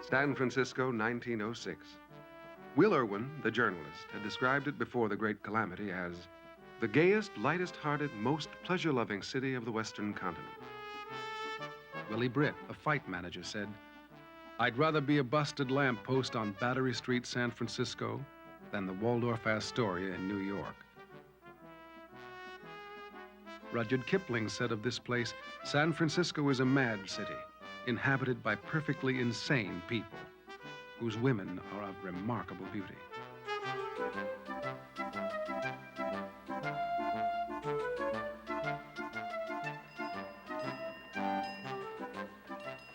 San Francisco, 1906. Will Irwin, the journalist, had described it before the great calamity as the gayest, lightest-hearted, most pleasure-loving city of the Western continent. Willie Britt, a fight manager, said, "I'd rather be a busted lamppost on Battery Street, San Francisco, than the Waldorf Astoria in New York." Rudyard Kipling said of this place, "San Francisco is a mad city, inhabited by perfectly insane people, whose women are of remarkable beauty."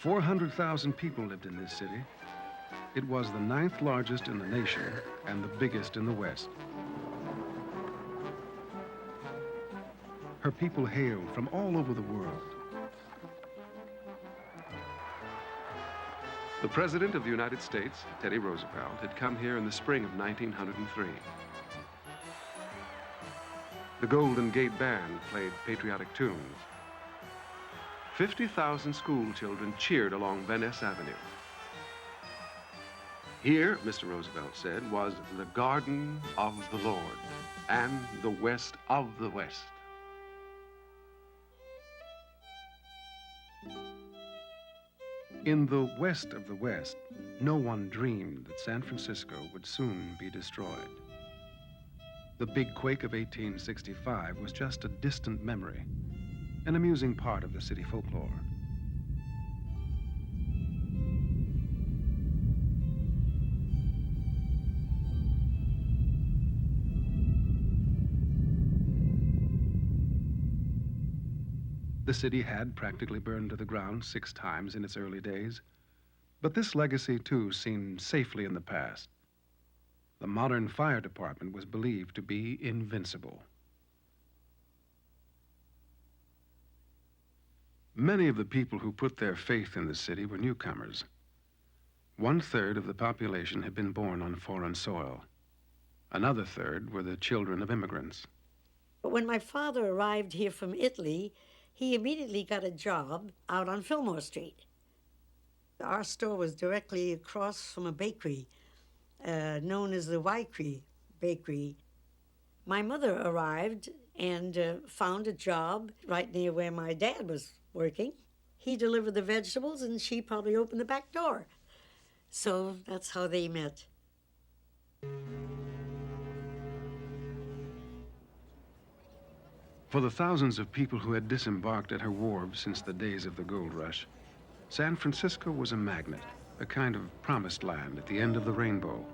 400,000 people lived in this city. It was the 9th largest in the nation and the biggest in the West. Her people hailed from all over the world. The President of the United States, Teddy Roosevelt, had come here in the spring of 1903. The Golden Gate Band played patriotic tunes. 50,000 school children cheered along Van Ness Avenue. Here, Mr. Roosevelt said, was the garden of the Lord and the West of the West. In the West of the West, no one dreamed that San Francisco would soon be destroyed. The big quake of 1865 was just a distant memory, an amusing part of the city folklore. The city had practically burned to the ground 6 times in its early days, but this legacy, too, seemed safely in the past. The modern fire department was believed to be invincible. Many of the people who put their faith in the city were newcomers. 1/3 of the population had been born on foreign soil. Another third were the children of immigrants. But when my father arrived here from Italy, he immediately got a job out on Fillmore Street. Our store was directly across from a bakery known as the Wycree Bakery. My mother arrived and found a job right near where my dad was working. He delivered the vegetables and she probably opened the back door. So that's how they met. For the thousands of people who had disembarked at her wharves since the days of the gold rush, San Francisco was a magnet, a kind of promised land at the end of the rainbow.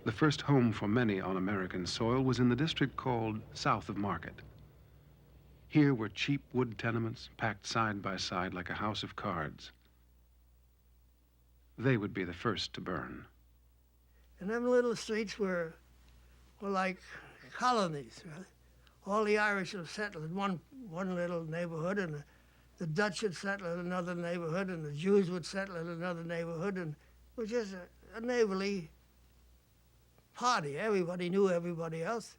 The first home for many on American soil was in the district called South of Market. Here were cheap wood tenements packed side by side like a house of cards. They would be the first to burn. And them little streets were like colonies, really. All the Irish had settled in one little neighborhood, and the Dutch would settle in another neighborhood, and the Jews would settle in another neighborhood, and it was just a neighborly party. Everybody knew everybody else.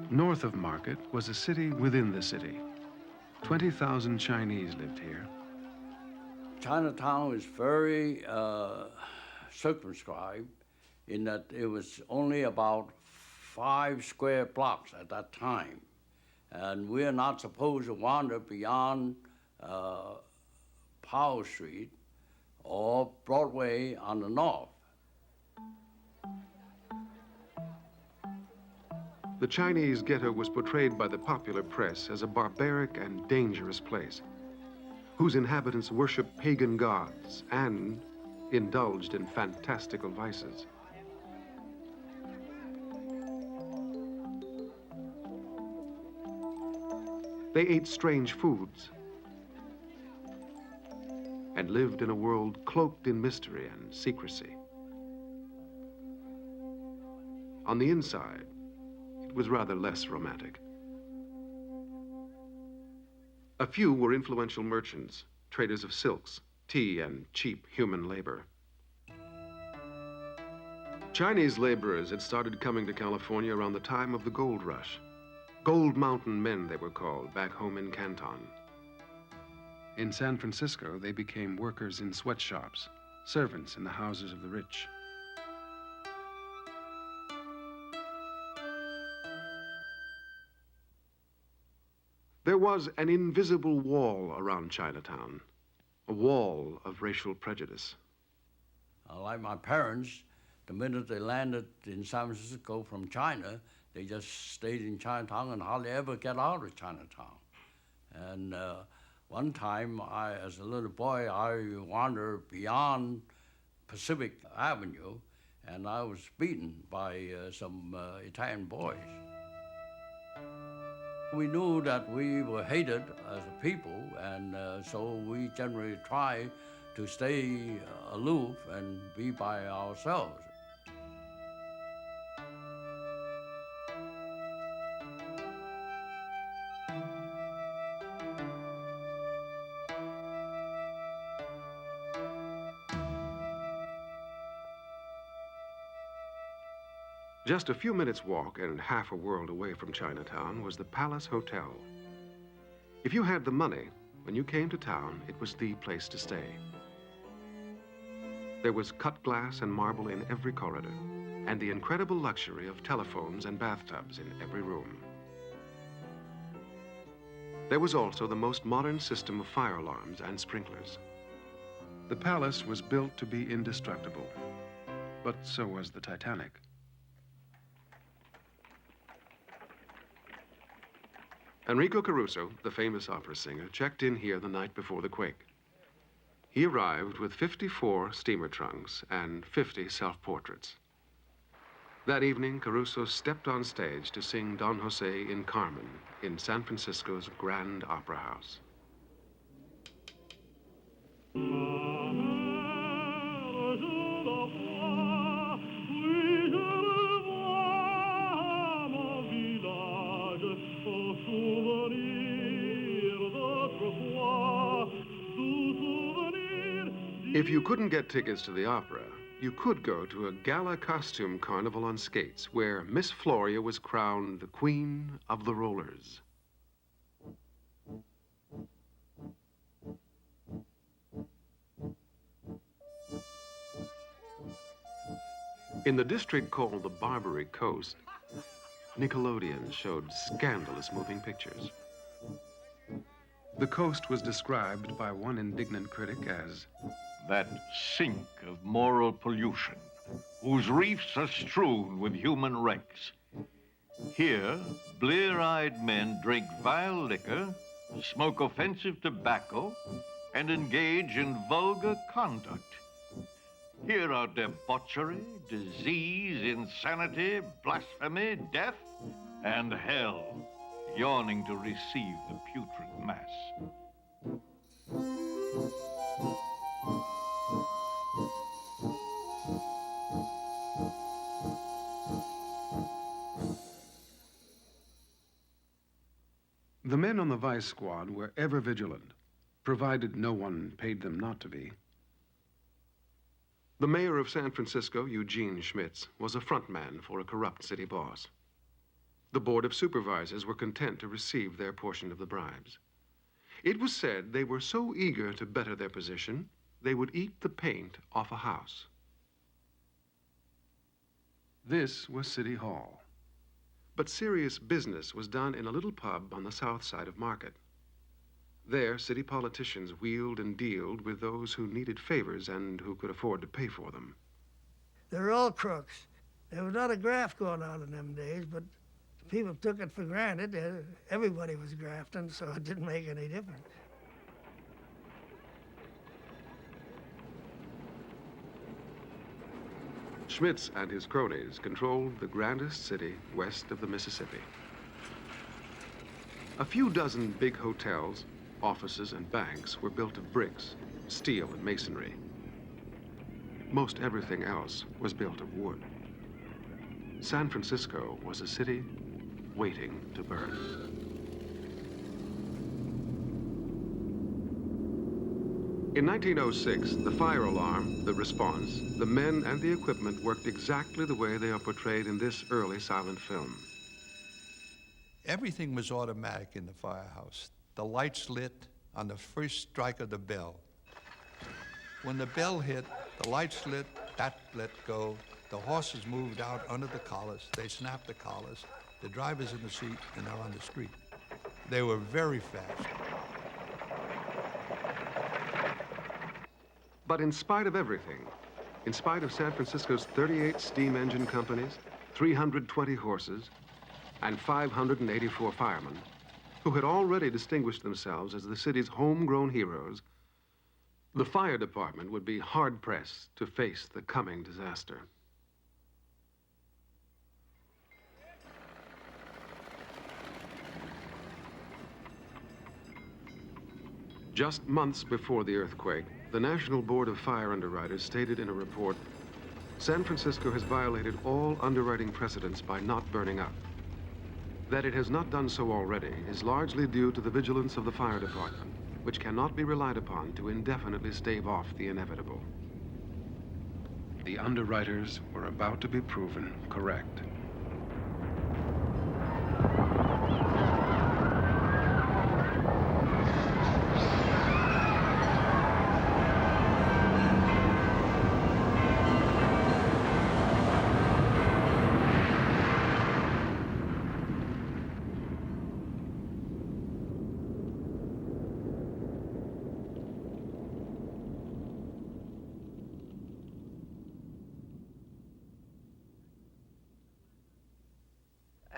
North of Market was a city within the city. 20,000 Chinese lived here. Chinatown is very circumscribed in that it was only about 5 square blocks at that time. And we're not supposed to wander beyond Powell Street or Broadway on the north. The Chinese ghetto was portrayed by the popular press as a barbaric and dangerous place, whose inhabitants worshiped pagan gods and indulged in fantastical vices. They ate strange foods and lived in a world cloaked in mystery and secrecy. On the inside, it was rather less romantic. A few were influential merchants, traders of silks, tea, and cheap human labor. Chinese laborers had started coming to California around the time of the gold rush. Gold Mountain Men, they were called, back home in Canton. In San Francisco, they became workers in sweatshops, servants in the houses of the rich. There was an invisible wall around Chinatown, a wall of racial prejudice. Like my parents, the minute they landed in San Francisco from China, they just stayed in Chinatown and hardly ever get out of Chinatown. And one time, as a little boy, I wandered beyond Pacific Avenue, and I was beaten by some Italian boys. We knew that we were hated as a people, and so we generally tried to stay aloof and be by ourselves. Just a few minutes' walk and half a world away from Chinatown was the Palace Hotel. If you had the money, when you came to town, it was the place to stay. There was cut glass and marble in every corridor, and the incredible luxury of telephones and bathtubs in every room. There was also the most modern system of fire alarms and sprinklers. The palace was built to be indestructible, but so was the Titanic. Enrico Caruso, the famous opera singer, checked in here the night before the quake. He arrived with 54 steamer trunks and 50 self-portraits. That evening, Caruso stepped on stage to sing Don Jose in Carmen in San Francisco's Grand Opera House. If you couldn't get tickets to the opera, you could go to a gala costume carnival on skates where Miss Floria was crowned the Queen of the Rollers. In the district called the Barbary Coast, Nickelodeon showed scandalous moving pictures. The coast was described by one indignant critic as that sink of moral pollution, whose reefs are strewn with human wrecks. Here, blear-eyed men drink vile liquor, smoke offensive tobacco, and engage in vulgar conduct. Here are debauchery, disease, insanity, blasphemy, death, and hell, yawning to receive the putrid mass. The men on the vice squad were ever vigilant, provided no one paid them not to be. The mayor of San Francisco, Eugene Schmitz, was a frontman for a corrupt city boss. The board of supervisors were content to receive their portion of the bribes. It was said they were so eager to better their position, they would eat the paint off a house. This was City Hall. But serious business was done in a little pub on the south side of Market. There, city politicians wheeled and dealed with those who needed favors and who could afford to pay for them. They were all crooks. There was not a graft going on in them days, but people took it for granted. Everybody was grafting, so it didn't make any difference. Schmitz and his cronies controlled the grandest city west of the Mississippi. A few dozen big hotels, offices, and banks were built of bricks, steel, and masonry. Most everything else was built of wood. San Francisco was a city waiting to burn. In 1906, the fire alarm, the response, the men and the equipment worked exactly the way they are portrayed in this early silent film. Everything was automatic in the firehouse. The lights lit on the first strike of the bell. When the bell hit, the lights lit, that let go. The horses moved out under the collars. They snapped the collars. The driver's in the seat, and they're on the street. They were very fast. But in spite of everything, in spite of San Francisco's 38 steam engine companies, 320 horses, and 584 firemen, who had already distinguished themselves as the city's homegrown heroes, the fire department would be hard-pressed to face the coming disaster. Just months before the earthquake, the National Board of Fire Underwriters stated in a report, San Francisco has violated all underwriting precedents by not burning up. That it has not done so already is largely due to the vigilance of the fire department, which cannot be relied upon to indefinitely stave off the inevitable. The underwriters were about to be proven correct.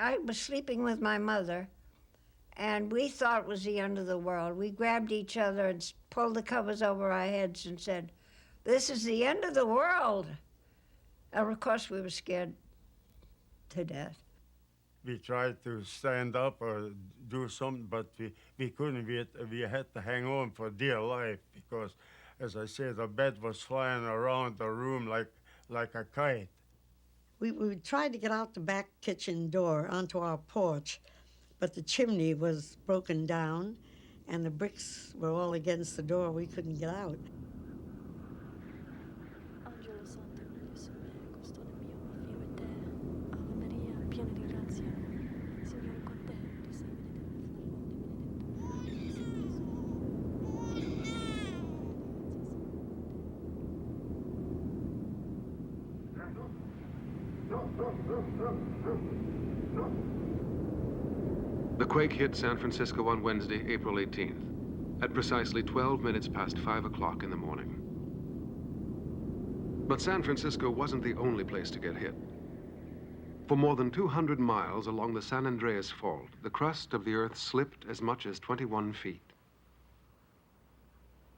I was sleeping with my mother, and we thought it was the end of the world. We grabbed each other and pulled the covers over our heads and said, "This is the end of the world." And of course, we were scared to death. We tried to stand up or do something, but we couldn't. We had to hang on for dear life because, as I said, the bed was flying around the room like a kite. We tried to get out the back kitchen door onto our porch, but the chimney was broken down and the bricks were all against the door. We couldn't get out. The quake hit San Francisco on Wednesday, April 18th, at precisely 12 minutes past 5 o'clock in the morning. But San Francisco wasn't the only place to get hit. For more than 200 miles along the San Andreas Fault, the crust of the earth slipped as much as 21 feet.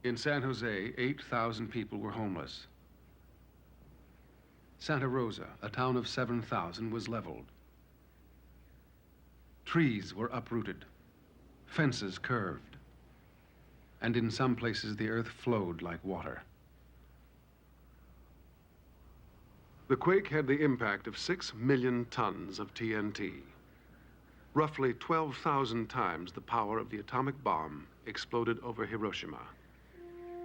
In San Jose, 8,000 people were homeless. Santa Rosa, a town of 7,000, was leveled. Trees were uprooted, fences curved, and in some places the earth flowed like water. The quake had the impact of 6 million tons of TNT, roughly 12,000 times the power of the atomic bomb exploded over Hiroshima.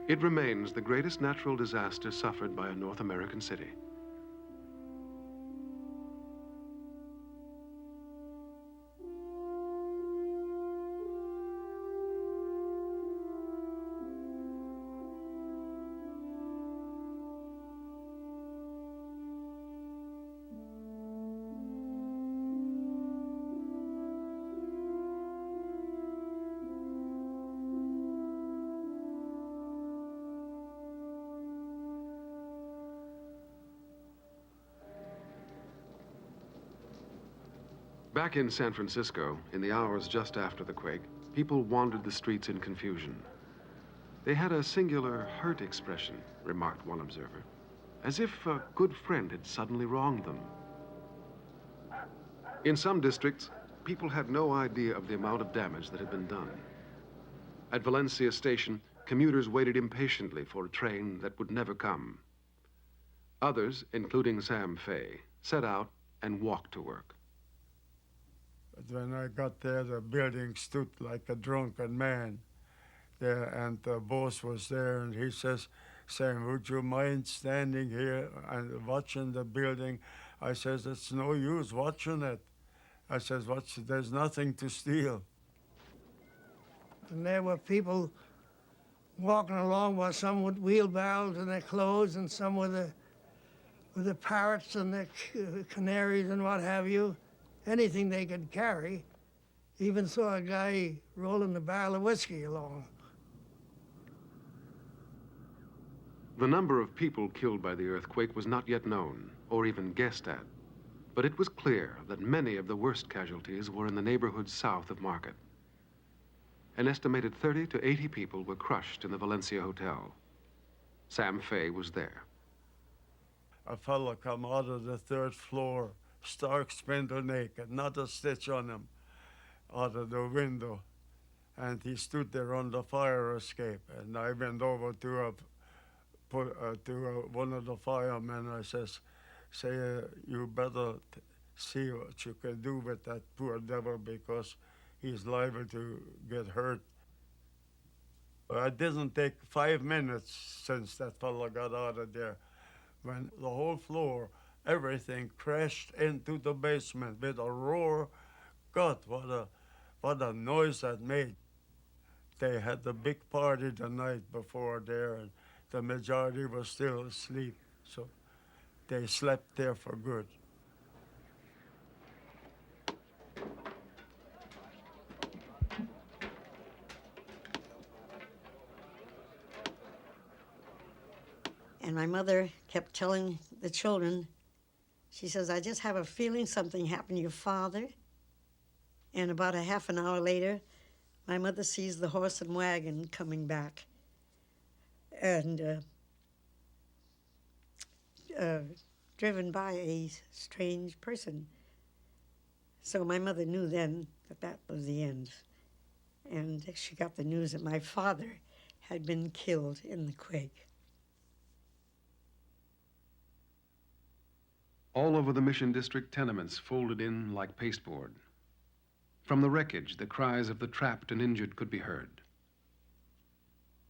It remains the greatest natural disaster suffered by a North American city. Back in San Francisco, in the hours just after the quake, people wandered the streets in confusion. They had a singular hurt expression, remarked one observer, as if a good friend had suddenly wronged them. In some districts, people had no idea of the amount of damage that had been done. At Valencia Station, commuters waited impatiently for a train that would never come. Others, including Sam Fay, set out and walked to work. But when I got there, the building stood like a drunken man there, and the boss was there, and he says, "Sam, would you mind standing here and watching the building?" I says, "It's no use watching it." I says, there's nothing to steal. And there were people walking along, while some with wheelbarrows and their clothes, and some with the parrots and the canaries and what have you, anything they could carry. Even saw a guy rolling a barrel of whiskey along. The number of people killed by the earthquake was not yet known or even guessed at, but it was clear that many of the worst casualties were in the neighborhoods south of Market. An estimated 30 to 80 people were crushed in the Valencia Hotel. Sam Fay was there. A fellow come out of the third floor, stark splinter naked, not a stitch on him, out of the window. And he stood there on the fire escape. And I went over to one of the firemen. I says, you better see what you can do with that poor devil, because he's liable to get hurt. It didn't take 5 minutes since that fellow got out of there, when the whole floor, everything crashed into the basement with a roar. God, what a noise that made. They had the big party the night before there, and the majority was still asleep, so they slept there for good. And my mother kept telling the children, she says, I just have a feeling something happened to your father. And about a half an hour later, my mother sees the horse and wagon coming back. And driven by a strange person. So my mother knew then that that was the end. And she got the news that my father had been killed in the quake. All over the Mission District, tenements folded in like pasteboard. From the wreckage, the cries of the trapped and injured could be heard.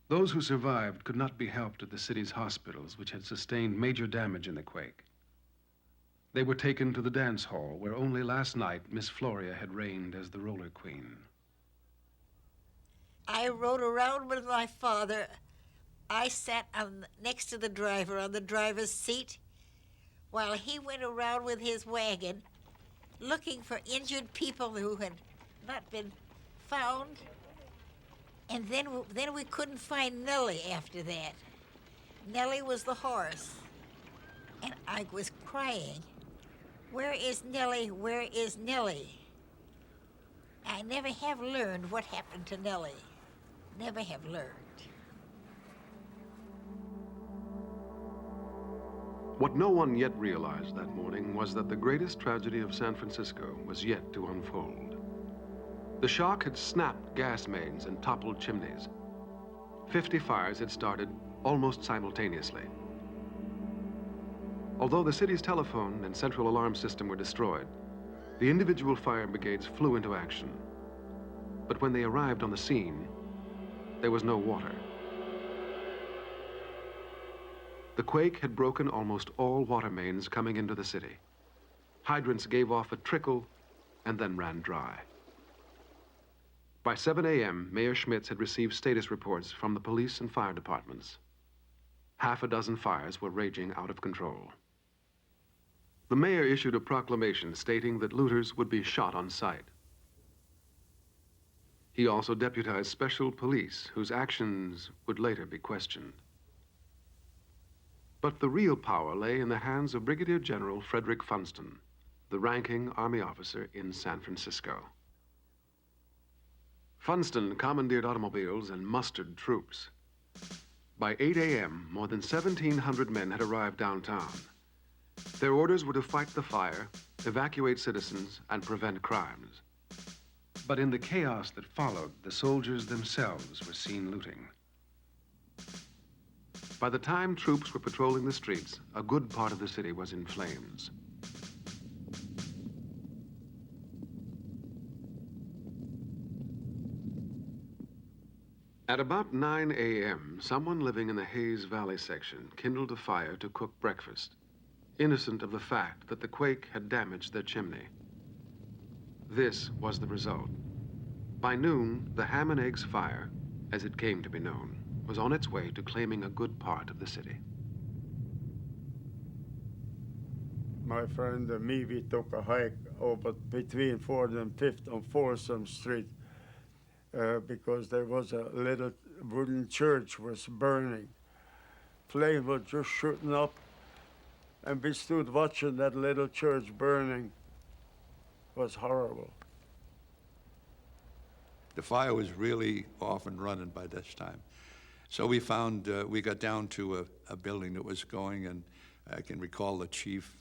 Those who survived could not be helped at the city's hospitals, which had sustained major damage in the quake. They were taken to the dance hall, where only last night Miss Floria had reigned as the roller queen. I rode around with my father. I sat next to the driver on the driver's seat, while he went around with his wagon looking for injured people who had not been found. And then we couldn't find Nellie after that. Nellie was the horse. And I was crying, where is Nellie? Where is Nellie? I never have learned what happened to Nellie. Never have learned. What no one yet realized that morning was that the greatest tragedy of San Francisco was yet to unfold. The shock had snapped gas mains and toppled chimneys. 50 fires had started almost simultaneously. Although the city's telephone and central alarm system were destroyed, the individual fire brigades flew into action. But when they arrived on the scene, there was no water. The quake had broken almost all water mains coming into the city. Hydrants gave off a trickle and then ran dry. By 7 a.m., Mayor Schmitz had received status reports from the police and fire departments. Half a dozen fires were raging out of control. The mayor issued a proclamation stating that looters would be shot on sight. He also deputized special police whose actions would later be questioned. But the real power lay in the hands of Brigadier General Frederick Funston, the ranking Army officer in San Francisco. Funston commandeered automobiles and mustered troops. By 8 a.m., more than 1,700 men had arrived downtown. Their orders were to fight the fire, evacuate citizens, and prevent crimes. But in the chaos that followed, the soldiers themselves were seen looting. By the time troops were patrolling the streets, a good part of the city was in flames. At about 9 a.m., someone living in the Hayes Valley section kindled a fire to cook breakfast, innocent of the fact that the quake had damaged their chimney. This was the result. By noon, the Ham and Eggs fire, as it came to be known, was on its way to claiming a good part of the city. My friend and me, we took a hike over between 4th and 5th on Folsom Street because there was a little wooden church was burning. Flames were just shooting up, and we stood watching that little church burning. It was horrible. The fire was really off and running by this time. So we found, we got down to a building that was going, and I can recall the chief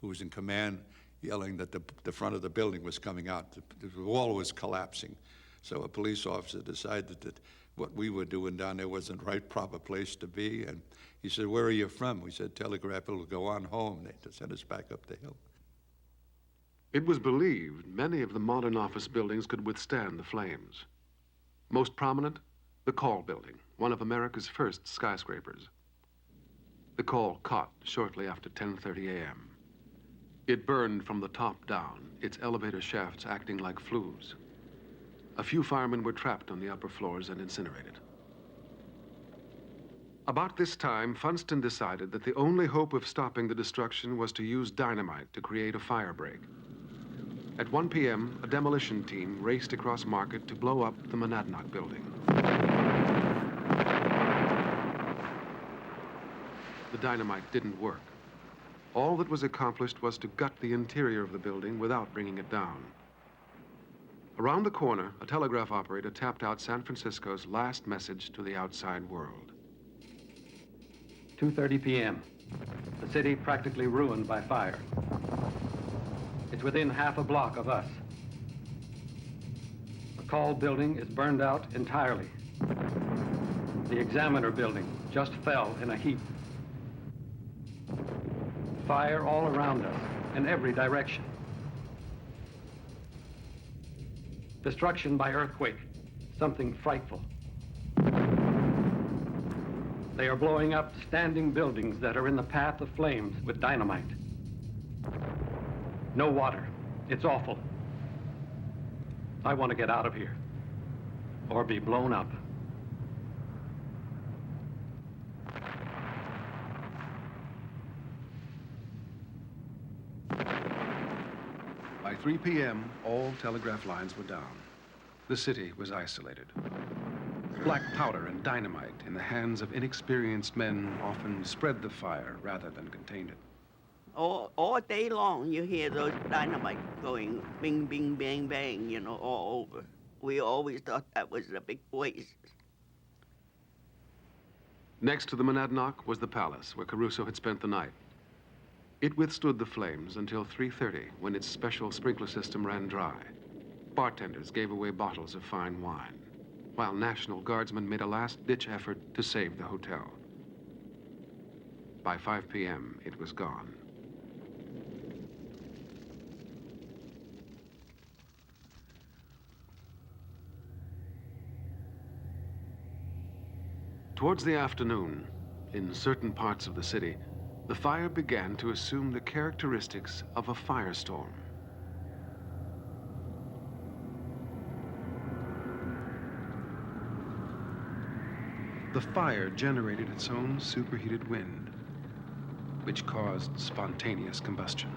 who was in command yelling that the front of the building was coming out. The wall was collapsing. So a police officer decided that what we were doing down there wasn't the right, proper place to be. And he said, "Where are you from?" We said, "Telegraph, it'll go on home." They sent us back up the hill. It was believed many of the modern office buildings could withstand the flames. Most prominent, the Call Building, one of America's first skyscrapers. The call caught shortly after 10:30 a.m. It burned from the top down, its elevator shafts acting like flues. A few firemen were trapped on the upper floors and incinerated. About this time, Funston decided that the only hope of stopping the destruction was to use dynamite to create a fire break. At 1 p.m., a demolition team raced across Market to blow up the Monadnock building. The dynamite didn't work. All that was accomplished was to gut the interior of the building without bringing it down. Around the corner, a telegraph operator tapped out San Francisco's last message to the outside world. 2:30 p.m. The city practically ruined by fire. It's within half a block of us. The Call building is burned out entirely. The Examiner building just fell in a heap. Fire all around us, in every direction. Destruction by earthquake, something frightful. They are blowing up standing buildings that are in the path of flames with dynamite. No water. It's awful. I want to get out of here, or be blown up. By 3 p.m., all telegraph lines were down. The city was isolated. Black powder and dynamite in the hands of inexperienced men often spread the fire rather than contained it. All day long, you hear those dynamite going bing, bing, bang, bang, you know, all over. We always thought that was a big waste. Next to the Monadnock was the palace where Caruso had spent the night. It withstood the flames until 3:30, when its special sprinkler system ran dry. Bartenders gave away bottles of fine wine, while National Guardsmen made a last-ditch effort to save the hotel. By 5 p.m., it was gone. Towards the afternoon, in certain parts of the city, the fire began to assume the characteristics of a firestorm. The fire generated its own superheated wind, which caused spontaneous combustion.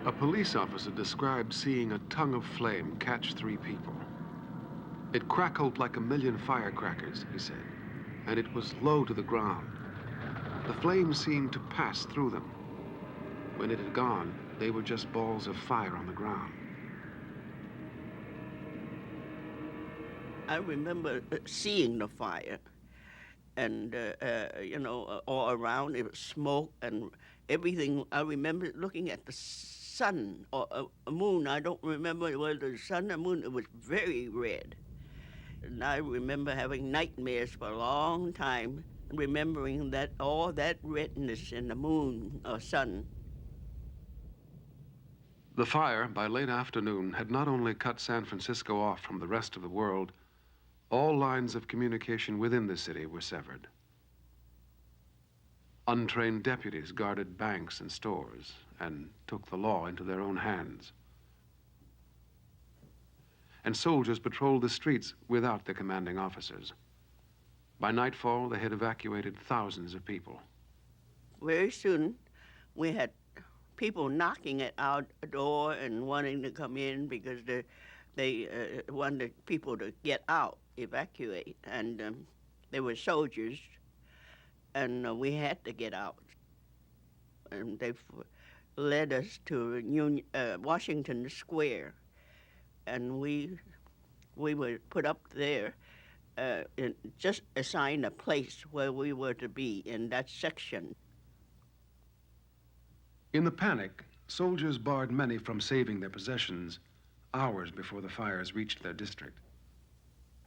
A police officer described seeing a tongue of flame catch 3 people. It crackled like a million firecrackers, he said, and it was low to the ground. The flames seemed to pass through them. When it had gone, they were just balls of fire on the ground. I remember seeing the fire, and, you know, all around it was smoke and everything. I remember looking at the sun or a moon. I don't remember whether the sun or moon. It was very red. And I remember having nightmares for a long time, remembering that all that redness in the moon or sun. The fire, by late afternoon, had not only cut San Francisco off from the rest of the world, all lines of communication within the city were severed. Untrained deputies guarded banks and stores and took the law into their own hands. And soldiers patrolled the streets without their commanding officers. By nightfall, they had evacuated thousands of people. Very soon, we had people knocking at our door and wanting to come in because they wanted people to get out, evacuate. And they were soldiers, and we had to get out. And they led us to Washington Square, and we were put up there, and just assigned a place where we were to be in that section. In the panic, soldiers barred many from saving their possessions hours before the fires reached their district.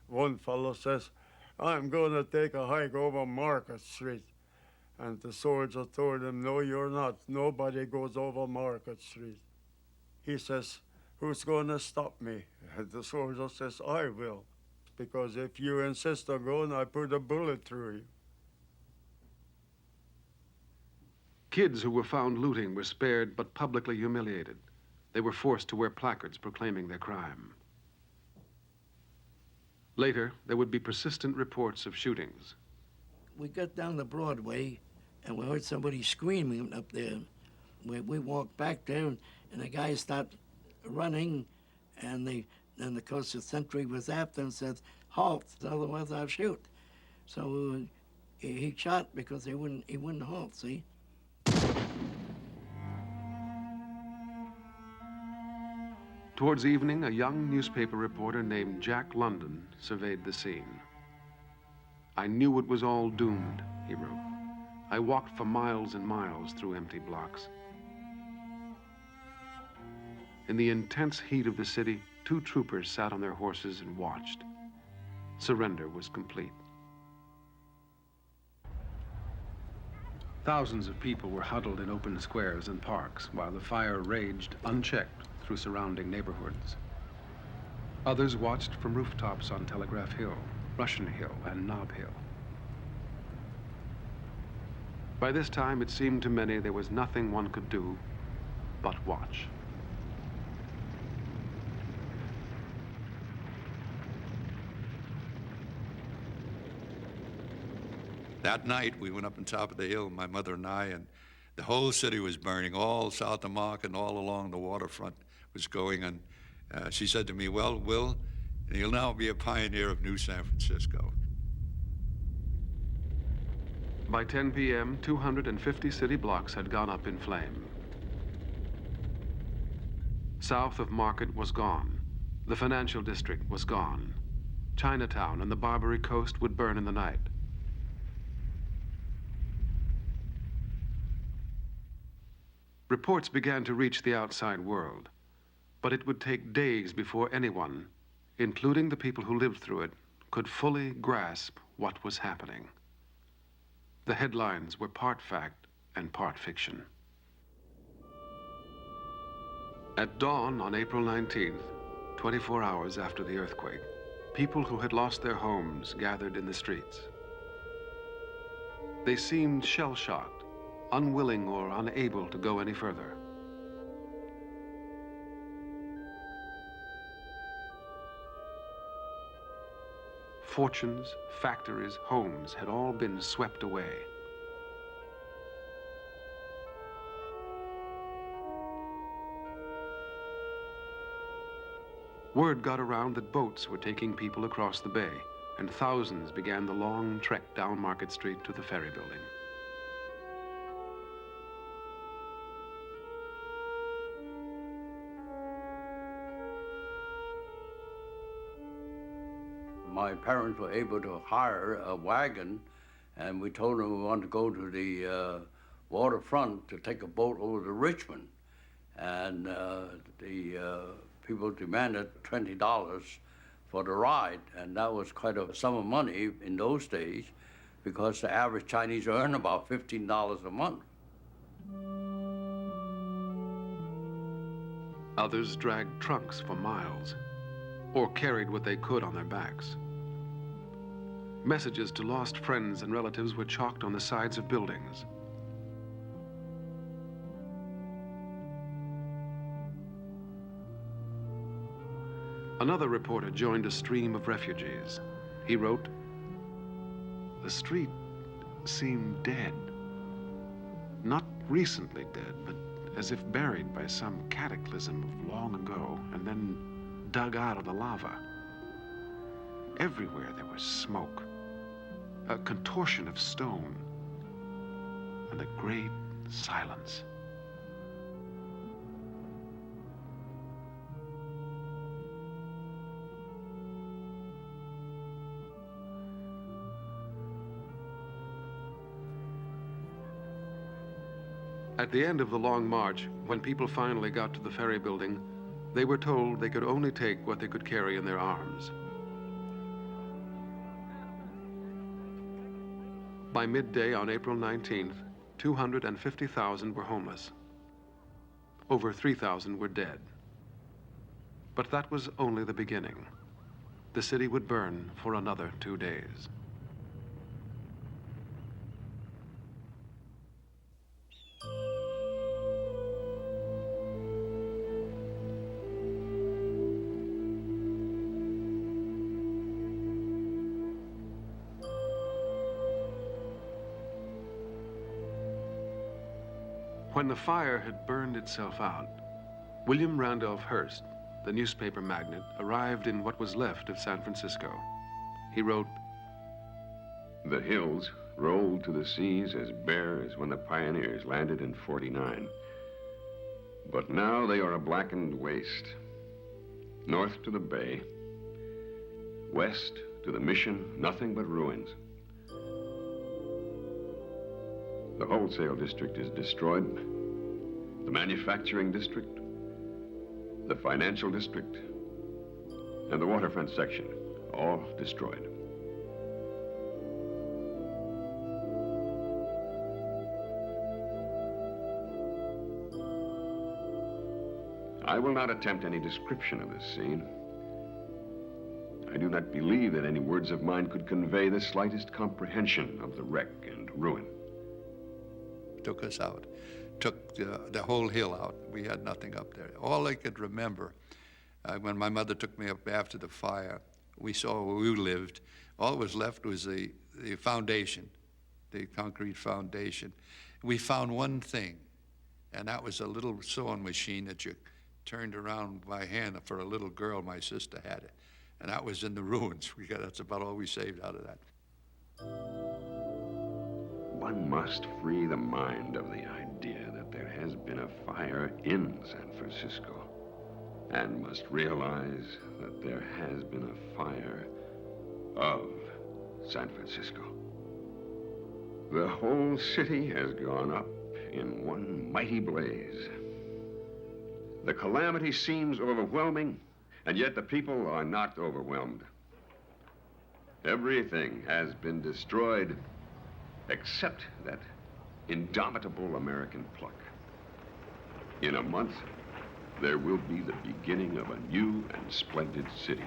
One fellow says, "I'm going to take a hike over Market Street." And the soldier told him, "No, you're not. Nobody goes over Market Street." He says, "Who's going to stop me?" And the soldier says, "I will. Because if you insist on going, I put a bullet through you." Kids who were found looting were spared but publicly humiliated. They were forced to wear placards proclaiming their crime. Later, there would be persistent reports of shootings. We got down to Broadway, and we heard somebody screaming up there. We walked back there, and the guys stopped running, and of course the sentry was after and said, "Halt, otherwise I'll shoot." So he shot because he wouldn't halt, see? Towards evening, a young newspaper reporter named Jack London surveyed the scene. "I knew it was all doomed," he wrote. "I walked for miles and miles through empty blocks." In the intense heat of the city, 2 troopers sat on their horses and watched. Surrender was complete. Thousands of people were huddled in open squares and parks while the fire raged unchecked through surrounding neighborhoods. Others watched from rooftops on Telegraph Hill, Russian Hill, and Nob Hill. By this time, it seemed to many there was nothing one could do but watch. That night, we went up on top of the hill, my mother and I, and the whole city was burning. All south of Market and all along the waterfront was going. And she said to me, "Well, Will, you'll now be a pioneer of New San Francisco." By 10 p.m., 250 city blocks had gone up in flame. South of Market was gone. The financial district was gone. Chinatown and the Barbary Coast would burn in the night. Reports began to reach the outside world, but it would take days before anyone, including the people who lived through it, could fully grasp what was happening. The headlines were part fact and part fiction. At dawn on April 19th, 24 hours after the earthquake, people who had lost their homes gathered in the streets. They seemed shell-shocked, unwilling or unable to go any further. Fortunes, factories, homes had all been swept away. Word got around that boats were taking people across the bay, and thousands began the long trek down Market Street to the ferry building. My parents were able to hire a wagon, and we told them we wanted to go to the waterfront to take a boat over to Richmond. And the people demanded $20 for the ride, and that was quite a sum of money in those days because the average Chinese earned about $15 a month. Others dragged trunks for miles or carried what they could on their backs. Messages to lost friends and relatives were chalked on the sides of buildings. Another reporter joined a stream of refugees. He wrote, "The street seemed dead. Not recently dead, but as if buried by some cataclysm of long ago and then dug out of the lava. Everywhere there was smoke, a contortion of stone, and a great silence." At the end of the long march, when people finally got to the ferry building, they were told they could only take what they could carry in their arms. By midday on April 19th, 250,000 were homeless. Over 3,000 were dead. But that was only the beginning. The city would burn for another 2 days. When the fire had burned itself out, William Randolph Hearst, the newspaper magnate, arrived in what was left of San Francisco. He wrote, "The hills rolled to the seas as bare as when the pioneers landed in '49. But now they are a blackened waste. North to the bay, west to the mission, nothing but ruins. The wholesale district is destroyed, the manufacturing district, the financial district, and the waterfront section, all destroyed. I will not attempt any description of this scene. I do not believe that any words of mine could convey the slightest comprehension of the wreck and ruin. Took us out, took the whole hill out. We had nothing up there. All I could remember, when my mother took me up after the fire, we saw where we lived. All that was left was the foundation, the concrete foundation. We found one thing, and that was a little sewing machine that you turned around by hand for a little girl. My sister had it, and that was in the ruins. That's about all we saved out of that. One must free the mind of the idea that there has been a fire in San Francisco, and must realize that there has been a fire of San Francisco. The whole city has gone up in one mighty blaze. The calamity seems overwhelming, and yet the people are not overwhelmed. Everything has been destroyed except that indomitable American pluck. In a month, there will be the beginning of a new and splendid city.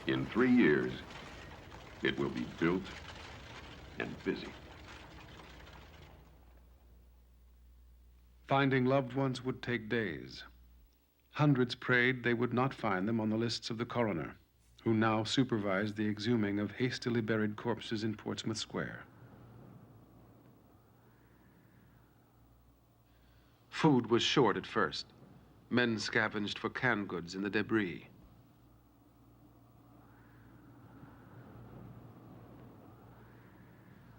In 3 years, it will be built and busy. Finding loved ones would take days. Hundreds prayed they would not find them on the lists of the coroner, who now supervised the exhuming of hastily buried corpses in Portsmouth Square. Food was short at first. Men scavenged for canned goods in the debris.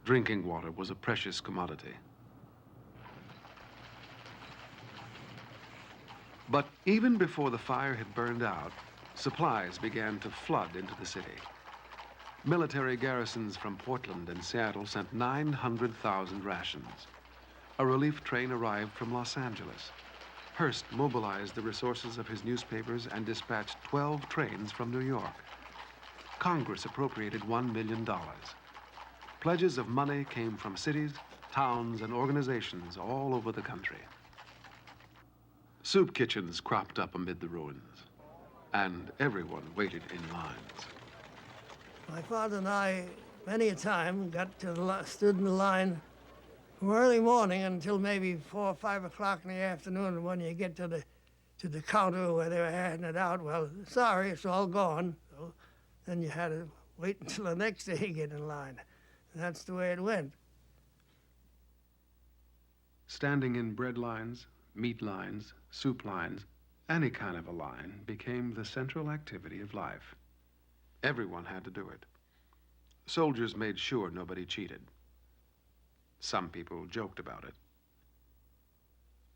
Drinking water was a precious commodity. But even before the fire had burned out, supplies began to flood into the city. Military garrisons from Portland and Seattle sent 900,000 rations. A relief train arrived from Los Angeles. Hearst mobilized the resources of his newspapers and dispatched 12 trains from New York. Congress appropriated $1 million. Pledges of money came from cities, towns, and organizations all over the country. Soup kitchens cropped up amid the ruins, and everyone waited in lines. My father and I, many a time, stood in the line from early morning until maybe 4 or 5 o'clock in the afternoon. And when you get to the to the counter where they were handing it out. Well, sorry, it's all gone. So then you had to wait until the next day to get in line. And that's the way it went. Standing in bread lines, meat lines, soup lines, any kind of a line became the central activity of life. Everyone had to do it. Soldiers made sure nobody cheated. Some people joked about it.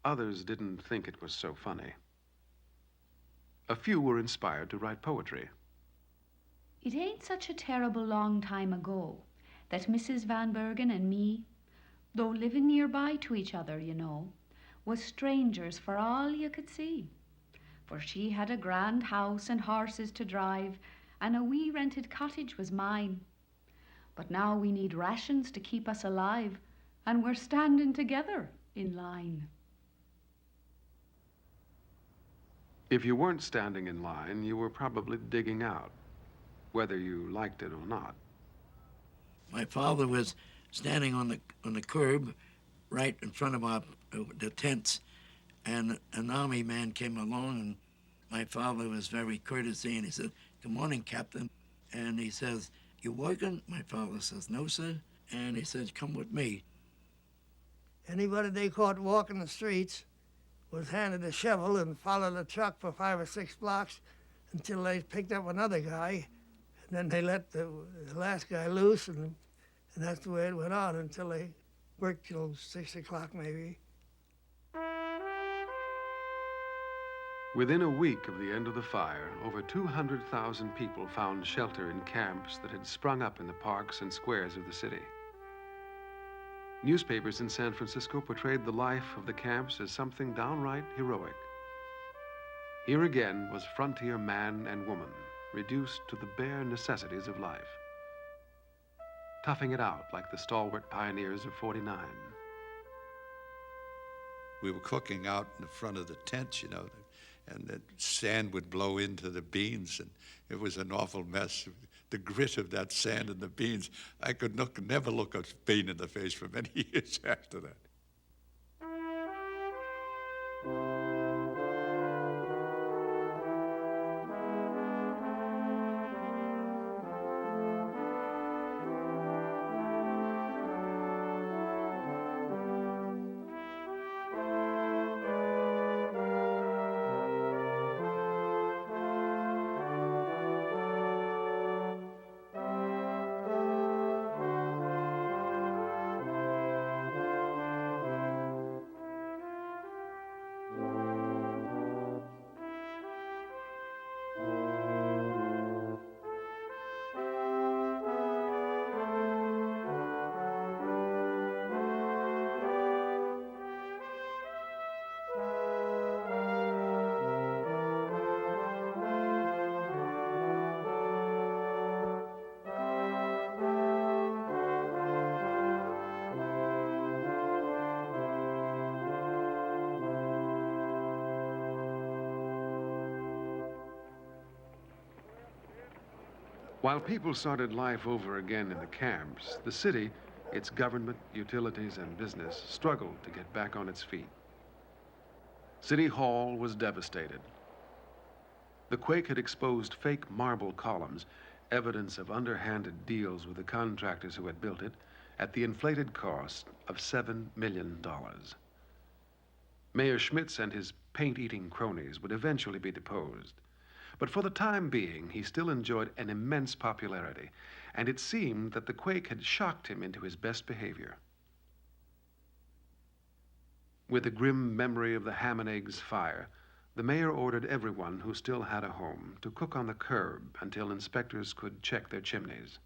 Others didn't think it was so funny. A few were inspired to write poetry. It ain't such a terrible long time ago that Mrs. Van Bergen and me, though living nearby to each other, you know, was strangers for all you could see. For she had a grand house and horses to drive, and a wee rented cottage was mine. But now we need rations to keep us alive, and we're standing together in line. If you weren't standing in line, you were probably digging out, whether you liked it or not. My father was standing on the curb right in front of the tents, and an army man came along, and my father was very courteous, and he said, "Good morning, Captain." And he says, "You working?" My father says, "No, sir." And he says, "Come with me." Anybody they caught walking the streets was handed a shovel and followed the truck for 5 or 6 blocks until they picked up another guy. And then they let the last guy loose, and that's the way it went on until they worked till 6 o'clock maybe. Within a week of the end of the fire, over 200,000 people found shelter in camps that had sprung up in the parks and squares of the city. Newspapers in San Francisco portrayed the life of the camps as something downright heroic. Here again was frontier man and woman, reduced to the bare necessities of life, toughing it out like the stalwart pioneers of '49. We were cooking out in the front of the tents, you know, and the sand would blow into the beans, and it was an awful mess. The grit of that sand and the beans, I could never look a bean in the face for many years after that. While people started life over again in the camps, the city, its government, utilities, and business struggled to get back on its feet. City Hall was devastated. The quake had exposed fake marble columns, evidence of underhanded deals with the contractors who had built it, at the inflated cost of $7 million. Mayor Schmitz and his paint-eating cronies would eventually be deposed. But for the time being, he still enjoyed an immense popularity, and it seemed that the quake had shocked him into his best behavior. With the grim memory of the ham and eggs fire, the mayor ordered everyone who still had a home to cook on the curb until inspectors could check their chimneys.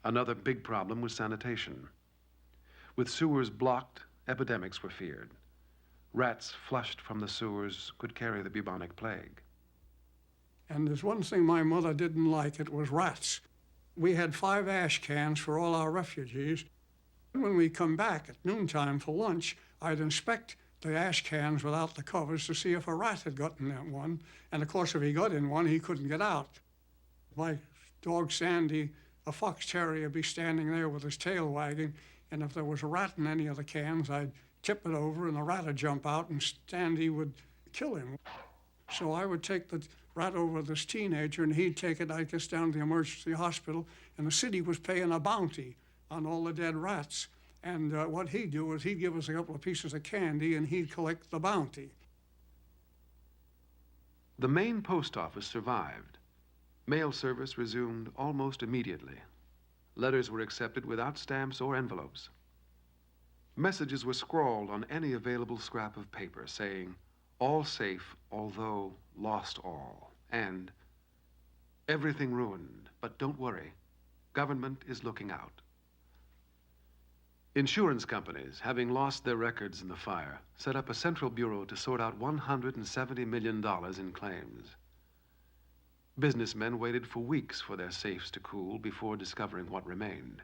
Another big problem was sanitation. With sewers blocked, epidemics were feared. Rats flushed from the sewers could carry the bubonic plague. And there's one thing my mother didn't like, it was rats. We had 5 ash cans for all our refugees. When we come back at noontime for lunch, I'd inspect the ash cans without the covers to see if a rat had gotten in one. And of course, if he got in one, he couldn't get out. My dog Sandy, a fox terrier, would be standing there with his tail wagging, and if there was a rat in any of the cans, I'd tip it over and the rat would jump out, and Sandy would kill him. So I would take the rat over to this teenager, and he'd take it, I guess, down to the emergency hospital, and the city was paying a bounty on all the dead rats. And what he'd do was he'd give us a couple of pieces of candy, and he'd collect the bounty. The main post office survived. Mail service resumed almost immediately. Letters were accepted without stamps or envelopes. Messages were scrawled on any available scrap of paper saying, "All safe, although lost all," and "Everything ruined, but don't worry, government is looking out." Insurance companies, having lost their records in the fire, set up a central bureau to sort out $170 million in claims. Businessmen waited for weeks for their safes to cool before discovering what remained.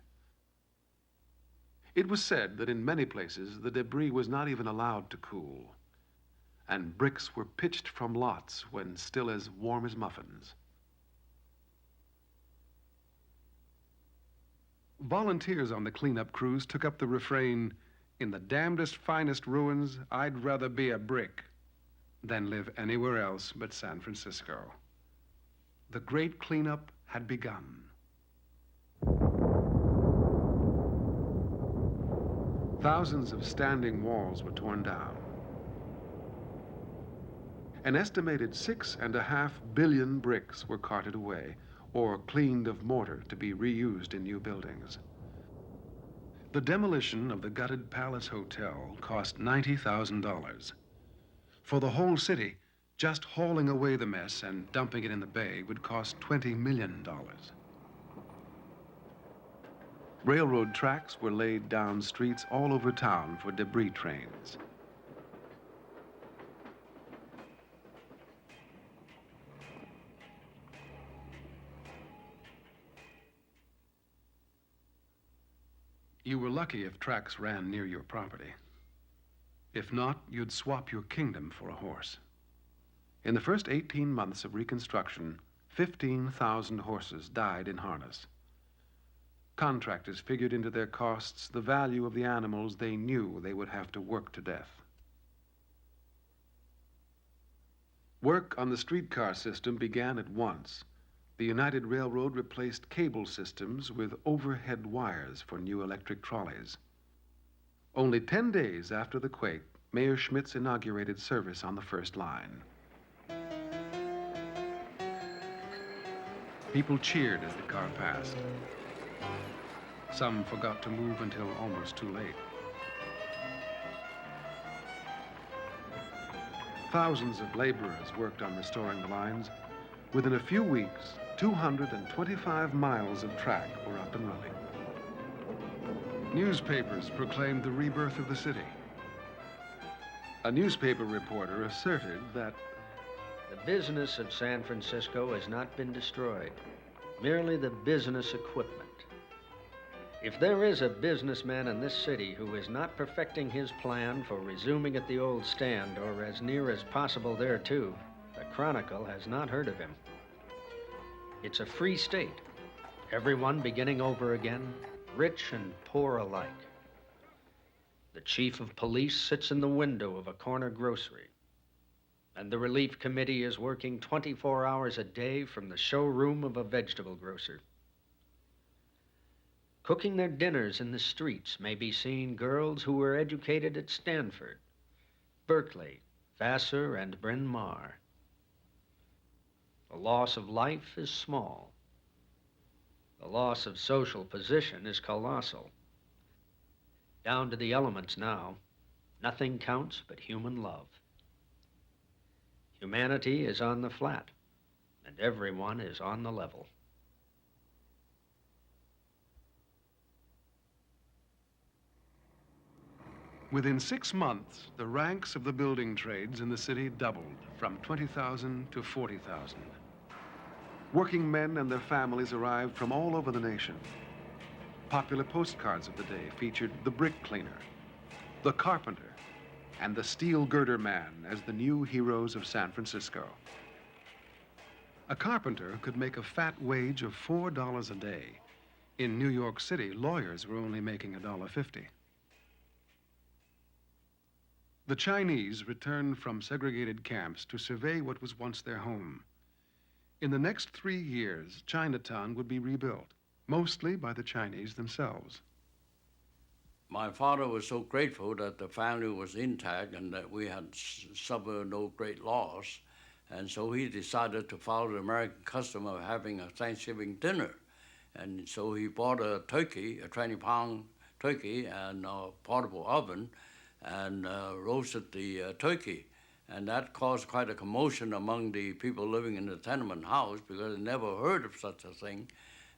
It was said that in many places the debris was not even allowed to cool, and bricks were pitched from lots when still as warm as muffins. Volunteers on the cleanup crews took up the refrain, "In the damnedest, finest ruins, I'd rather be a brick than live anywhere else but San Francisco." The great cleanup had begun. Thousands of standing walls were torn down. An estimated 6.5 billion bricks were carted away or cleaned of mortar to be reused in new buildings. The demolition of the gutted Palace Hotel cost $90,000. For the whole city, just hauling away the mess and dumping it in the bay would cost $20 million. Railroad tracks were laid down streets all over town for debris trains. You were lucky if tracks ran near your property. If not, you'd swap your kingdom for a horse. In the first 18 months of Reconstruction, 15,000 horses died in harness. Contractors figured into their costs the value of the animals they knew they would have to work to death. Work on the streetcar system began at once. The United Railroad replaced cable systems with overhead wires for new electric trolleys. Only 10 days after the quake, Mayor Schmitz inaugurated service on the first line. People cheered as the car passed. Some forgot to move until almost too late. Thousands of laborers worked on restoring the lines. Within a few weeks, 225 miles of track were up and running. Newspapers proclaimed the rebirth of the city. A newspaper reporter asserted that the business of San Francisco has not been destroyed, merely the business equipment. If there is a businessman in this city who is not perfecting his plan for resuming at the old stand, or as near as possible thereto, the Chronicle has not heard of him. It's a free state, everyone beginning over again, rich and poor alike. The chief of police sits in the window of a corner grocery, and the relief committee is working 24 hours a day from the showroom of a vegetable grocer. Cooking their dinners in the streets may be seen girls who were educated at Stanford, Berkeley, Vassar, and Bryn Mawr. The loss of life is small. The loss of social position is colossal. Down to the elements now, nothing counts but human love. Humanity is on the flat, and everyone is on the level. within 6 months, the ranks of the building trades in the city doubled from 20,000 to 40,000. Working men and their families arrived from all over the nation. Popular postcards of the day featured the brick cleaner, the carpenter, and the steel girder man as the new heroes of San Francisco. A carpenter could make a fat wage of $4 a day. In New York City, lawyers were only making $1.50. The Chinese returned from segregated camps to survey what was once their home. In the next 3 years, Chinatown would be rebuilt, mostly by the Chinese themselves. My father was so grateful that the family was intact and that we had suffered no great loss. And so he decided to follow the American custom of having a Thanksgiving dinner. And so he bought a turkey, a 20-pound turkey, and a portable oven, and roasted the turkey. And that caused quite a commotion among the people living in the tenement house because they never heard of such a thing.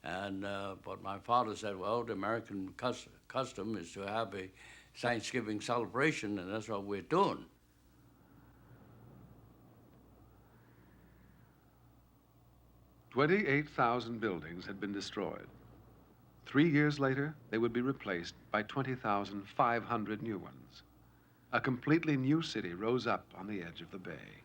And but my father said, well, the American custom is to have a Thanksgiving celebration, and that's what we're doing. $28,000 buildings had been destroyed. 3 years later, they would be replaced by 20,500 new ones. A completely new city rose up on the edge of the bay.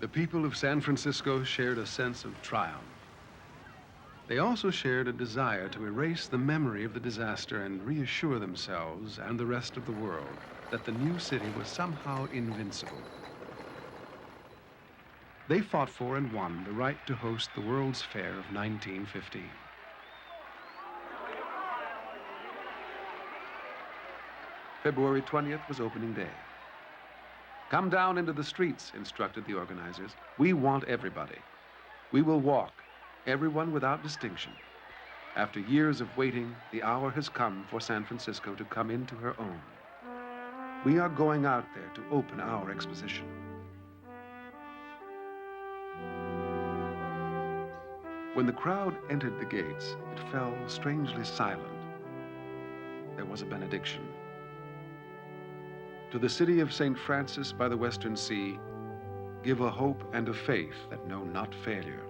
The people of San Francisco shared a sense of triumph. They also shared a desire to erase the memory of the disaster and reassure themselves and the rest of the world that the new city was somehow invincible. They fought for and won the right to host the World's Fair of 1915. February 20th was opening day. Come down into the streets, instructed the organizers. We want everybody. We will walk, everyone without distinction. After years of waiting, the hour has come for San Francisco to come into her own. We are going out there to open our exposition. When the crowd entered the gates, it fell strangely silent. There was a benediction. To the city of St. Francis by the Western Sea, give a hope and a faith that know not failure.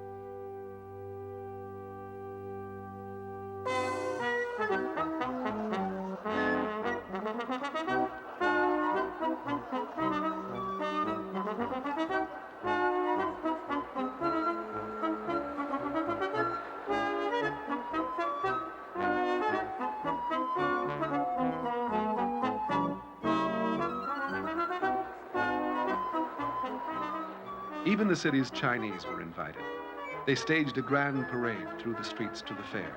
Even the city's Chinese were invited. They staged a grand parade through the streets to the fair.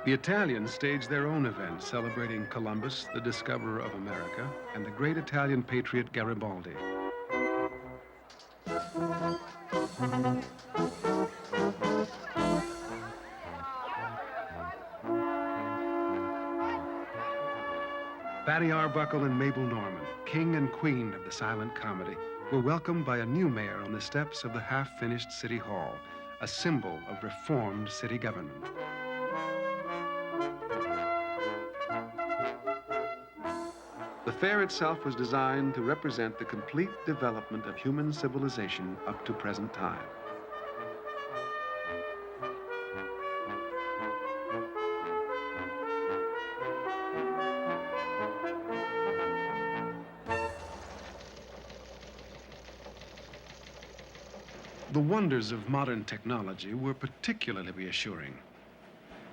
The Italians staged their own event celebrating Columbus, the discoverer of America, and the great Italian patriot Garibaldi. Fatty Arbuckle and Mabel Normand, king and queen of the silent comedy, were welcomed by a new mayor on the steps of the half-finished City Hall, a symbol of reformed city government. The fair itself was designed to represent the complete development of human civilization up to present time. The wonders of modern technology were particularly reassuring.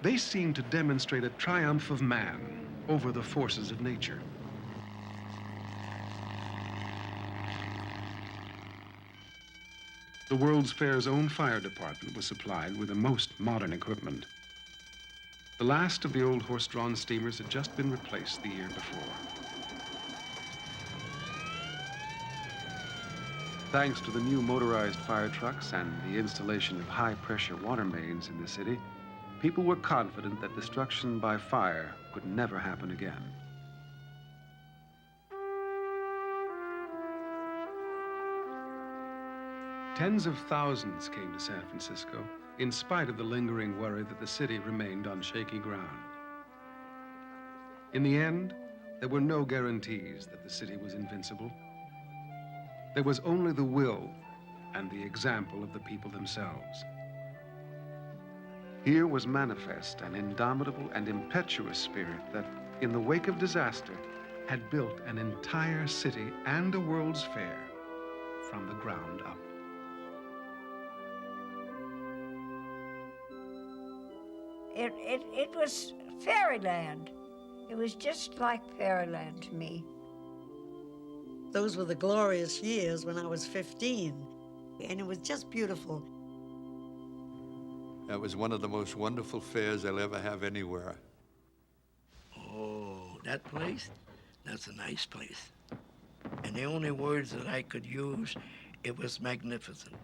They seemed to demonstrate a triumph of man, over the forces of nature. The World's Fair's own fire department was supplied with the most modern equipment. The last of the old horse-drawn steamers had just been replaced the year before. Thanks to the new motorized fire trucks and the installation of high-pressure water mains in the city, people were confident that destruction by fire could never happen again. Tens of thousands came to San Francisco, in spite of the lingering worry that the city remained on shaky ground. In the end, there were no guarantees that the city was invincible. There was only the will and the example of the people themselves. Here was manifest an indomitable and impetuous spirit that, in the wake of disaster, had built an entire city and a World's Fair from the ground up. It was fairyland. It was just like fairyland to me. Those were the glorious years when I was 15, and it was just beautiful. That was one of the most wonderful fairs I'll ever have anywhere. Oh, that place? That's a nice place. And the only words that I could use, it was magnificent.